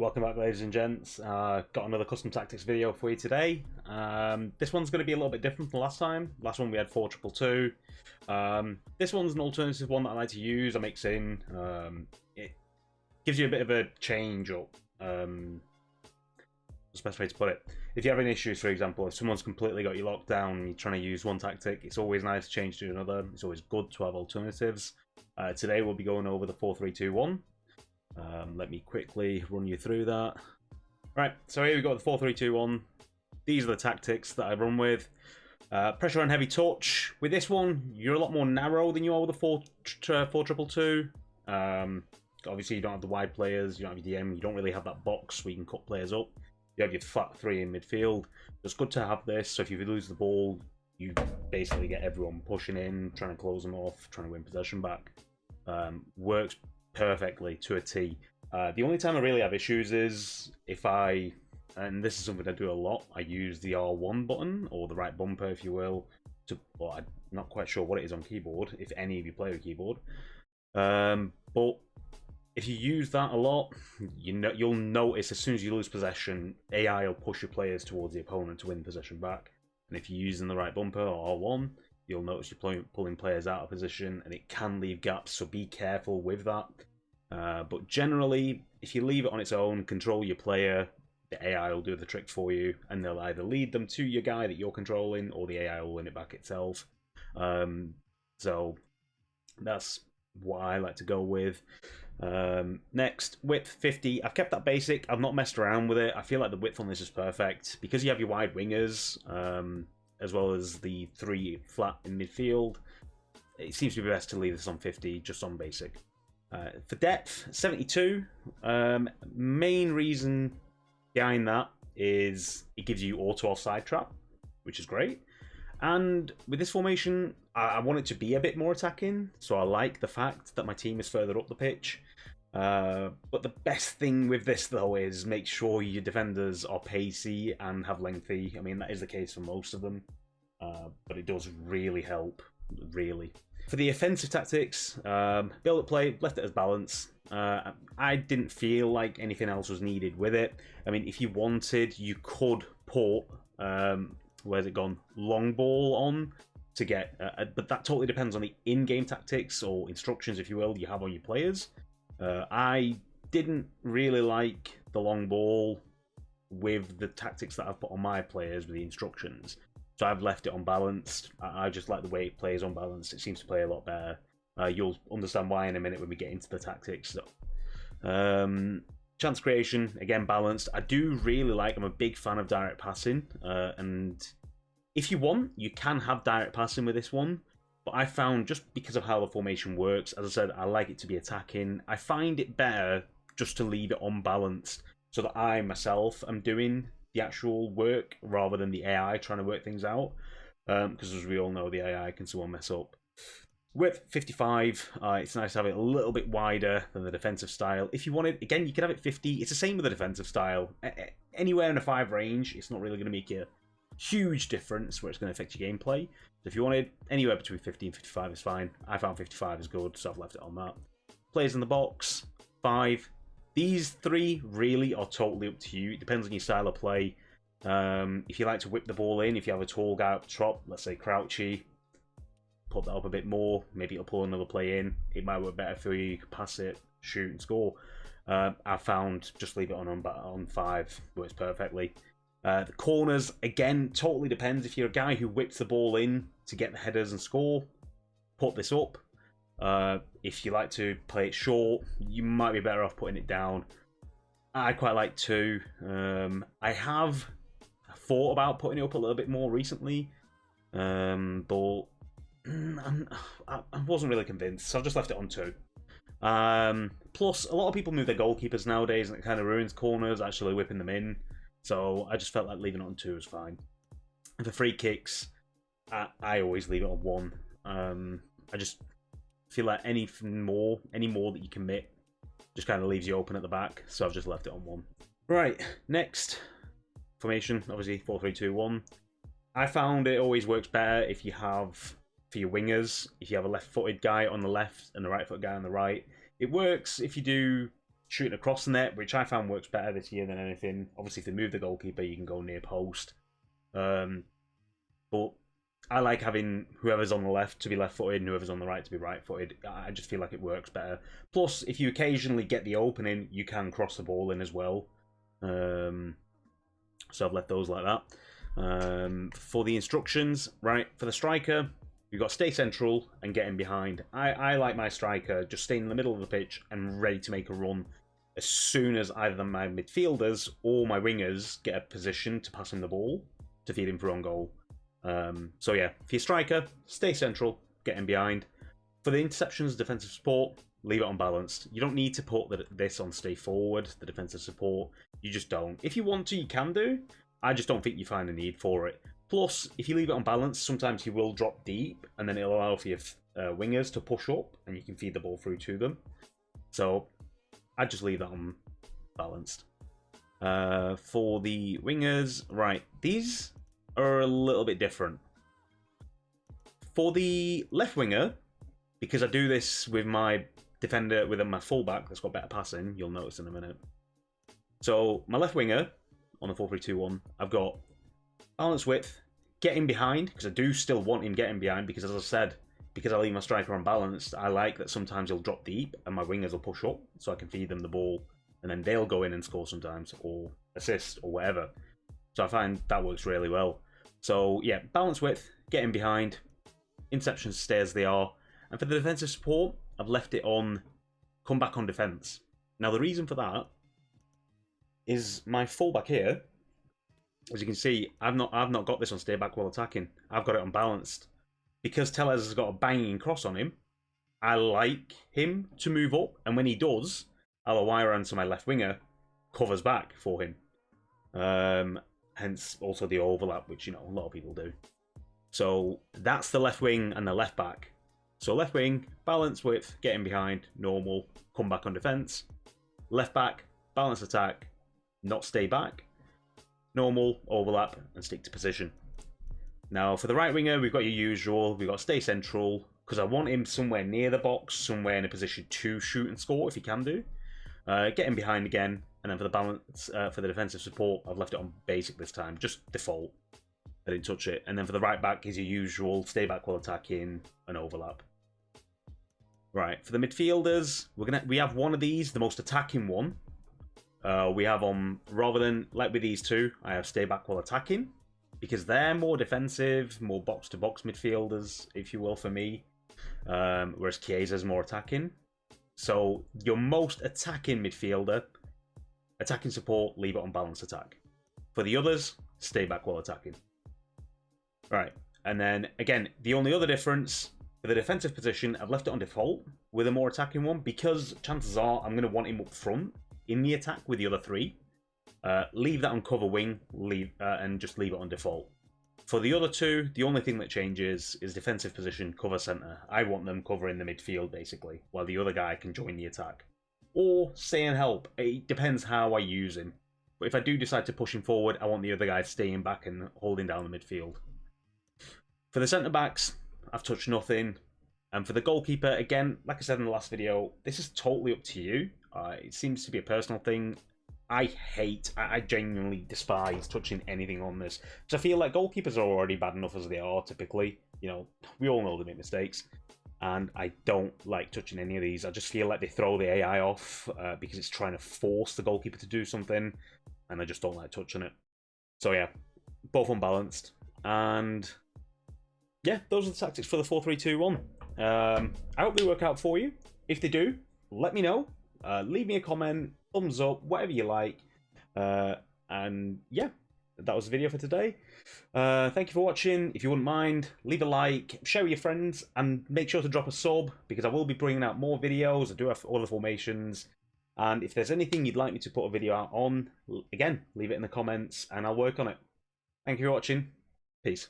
Welcome back, ladies and gents. Got another custom tactics video for you today. This one's going to be a little bit different from last time. Last one we had 4-2-2. This one's an alternative one that I like to use. I mix in. It gives you a bit of a change up. What's the best way to put it? If you have any issues, for example, if someone's completely got you locked down and you're trying to use one tactic, it's always nice to change to another. It's always good to have alternatives. Today we'll be going over the 4-3-2-1. Let me quickly run you through that. Right, so here we've got the 4-3-2-1. These are the tactics that I run with. Pressure and heavy touch. With this one, you're a lot more narrow than you are with the 4-2-2. Obviously, you don't have the wide players, you don't have your DM, you don't really have that box where you can cut players up. You have your flat three in midfield. It's good to have this, so if you lose the ball, you basically get everyone pushing in, trying to close them off, trying to win possession back. Works perfectly to a T. The only time I really have issues is if and this is something I do a lot, I use the R1 button, or the right bumper if you will, well, I'm not quite sure what it is on keyboard, if any of you play with keyboard. But if you use that a lot, you'll notice as soon as you lose possession, AI will push your players towards the opponent to win possession back. And if you're using the right bumper, or R1, you'll notice you're pulling players out of position, and it can leave gaps, so be careful with that. But generally, if you leave it on its own, control your player, the AI will do the trick for you, and they'll either lead them to your guy that you're controlling, or the AI will win it back itself. So that's what I like to go with. Next, width 50. I've kept that basic. I've not messed around with it. I feel like the width on this is perfect because you have your wide wingers, as well as the 3 flat in midfield. It seems to be best to leave this on 50, just on basic. For depth, 72. Main reason behind that is it gives you auto offside trap, which is great. And with this formation, I want it to be a bit more attacking, so I like the fact that my team is further up the pitch. But the best thing with this, though, is make sure your defenders are pacey and have lengthy. I mean, that is the case for most of them, but it does really help, really. For the offensive tactics, build-up play, left it as balance. I didn't feel like anything else was needed with it. I mean, if you wanted, you could put, where's it gone, long ball on to get, but that totally depends on the in-game tactics or instructions, if you will, you have on your players. I didn't really like the long ball with the tactics that I've put on my players with the instructions. So I've left it unbalanced. I just like the way it plays unbalanced. It seems to play a lot better. You'll understand why in a minute when we get into the tactics. So, chance creation, again, balanced. I do really like, I'm a big fan of direct passing. And if you want, you can have direct passing with this one. But I found, just because of how the formation works, as I said, I like it to be attacking. I find it better just to leave it unbalanced so that I, myself, am doing the actual work rather than the AI trying to work things out, because as we all know, the AI can somewhat mess up. Width 55. It's nice to have it a little bit wider than the defensive style. If you wanted, again, you could have it 50. It's the same with the defensive style. Anywhere in a 5 range, it's not really going to make a huge difference where it's going to affect your gameplay. So if you wanted anywhere between 50 and 55 is fine. I found 55 is good, so I've left it on that. Players in the box 5. These 3 really are totally up to you. It depends on your style of play. If you like to whip the ball in, if you have a tall guy up top, let's say Crouchy, put that up a bit more. Maybe it'll pull another play in. It might work better for you. You can pass it, shoot, and score. I found just leave it on 5. Works perfectly. The corners, again, totally depends. If you're a guy who whips the ball in to get the headers and score, put this up. If you like to play it short, you might be better off putting it down. I quite like 2. I have thought about putting it up a little bit more recently, but I wasn't really convinced, so I've just left it on 2. Plus, a lot of people move their goalkeepers nowadays, and it kind of ruins corners, actually whipping them in. So I just felt like leaving it on 2 is fine. And for free kicks, I always leave it on 1. I just feel like any more that you commit just kind of leaves you open at the back, so I've just left it on 1. Right, next formation, obviously 4-3-2-1. I found it always works better if you have, for your wingers, if you have a left-footed guy on the left and a right-footed guy on the right. It works if you do shooting across the net, which I found works better this year than anything. Obviously, if they move the goalkeeper, you can go near post. But I like having whoever's on the left to be left-footed and whoever's on the right to be right-footed. I just feel like it works better. Plus, if you occasionally get the opening, you can cross the ball in as well. So I've left those like that. For the instructions, right, for the striker, you've got stay central and get in behind. I like my striker just staying in the middle of the pitch and ready to make a run as soon as either my midfielders or my wingers get a position to pass him the ball to feed him for on goal. So yeah, for your striker, stay central, get in behind. For the interceptions, defensive support, leave it unbalanced. You don't need to put this on stay forward, the defensive support. You just don't. If you want to, you can do. I just don't think you find a need for it. Plus, if you leave it unbalanced, sometimes you will drop deep, and then it'll allow for your wingers to push up, and you can feed the ball through to them. So I'd just leave that unbalanced. For the wingers, right, these are a little bit different. For the left winger, because I do this with my defender, with my fullback that's got better passing, you'll notice in a minute. So my left winger on the 4-3-2-1, I've got balance width, get in behind, because I do still want him getting behind, because as I said, because I leave my striker unbalanced, I like that sometimes he'll drop deep and my wingers will push up, so I can feed them the ball, and then they'll go in and score sometimes, or assist, or whatever. So I find that works really well. So yeah, balance width, get in behind, interceptions stay as they are, and for the defensive support, I've left it on come back on defence. Now the reason for that is my fullback here, as you can see, I've not got this on stay back while attacking. I've got it on balanced. Because Tellez has got a banging cross on him, I like him to move up, and when he does, I'll wire on to my left winger, covers back for him. Hence also the overlap, which a lot of people do. So that's the left wing and the left back. So left wing, balance width, get in behind, normal, come back on defence. Left back, balance attack, not stay back. Normal, overlap, and stick to position. Now, for the right winger, we've got your usual. We've got stay central, because I want him somewhere near the box, somewhere in a position to shoot and score, if he can do. Get him behind again, and then for the balance, for the defensive support, I've left it on basic this time, just default. I didn't touch it. And then for the right back is your usual, stay back while attacking, and overlap. Right, for the midfielders, we have one of these, the most attacking one. We have rather than, like with these two, I have stay back while attacking, because they're more defensive, more box-to-box midfielders, if you will, for me. Whereas Chiesa's more attacking. So, your most attacking midfielder, attacking support, leave it on balanced attack. For the others, stay back while attacking. Right, and then, again, the only other difference, for the defensive position, I've left it on default with a more attacking one, because chances are I'm going to want him up front in the attack with the other three. Leave that on cover wing, and just leave it on default. For the other two, the only thing that changes is defensive position, cover centre. I want them covering the midfield, basically, while the other guy can join the attack. Or stay and help. It depends how I use him. But if I do decide to push him forward, I want the other guy staying back and holding down the midfield. For the centre-backs, I've touched nothing. And for the goalkeeper, again, like I said in the last video, this is totally up to you. It seems to be a personal thing. I genuinely despise touching anything on this. Because I feel like goalkeepers are already bad enough as they are, typically. We all know they make mistakes. And I don't like touching any of these. I just feel like they throw the AI off because it's trying to force the goalkeeper to do something. And I just don't like touching it. So yeah, both unbalanced. And yeah, those are the tactics for the 4-3-2-1. I hope they work out for you. If they do, let me know. Leave me a comment, thumbs up, whatever you like. And yeah, that was the video for today. Thank you for watching. If you wouldn't mind, leave a like, share with your friends, and make sure to drop a sub, because I will be bringing out more videos. I do have all the formations. And if there's anything you'd like me to put a video out on, again, leave it in the comments, and I'll work on it. Thank you for watching. Peace.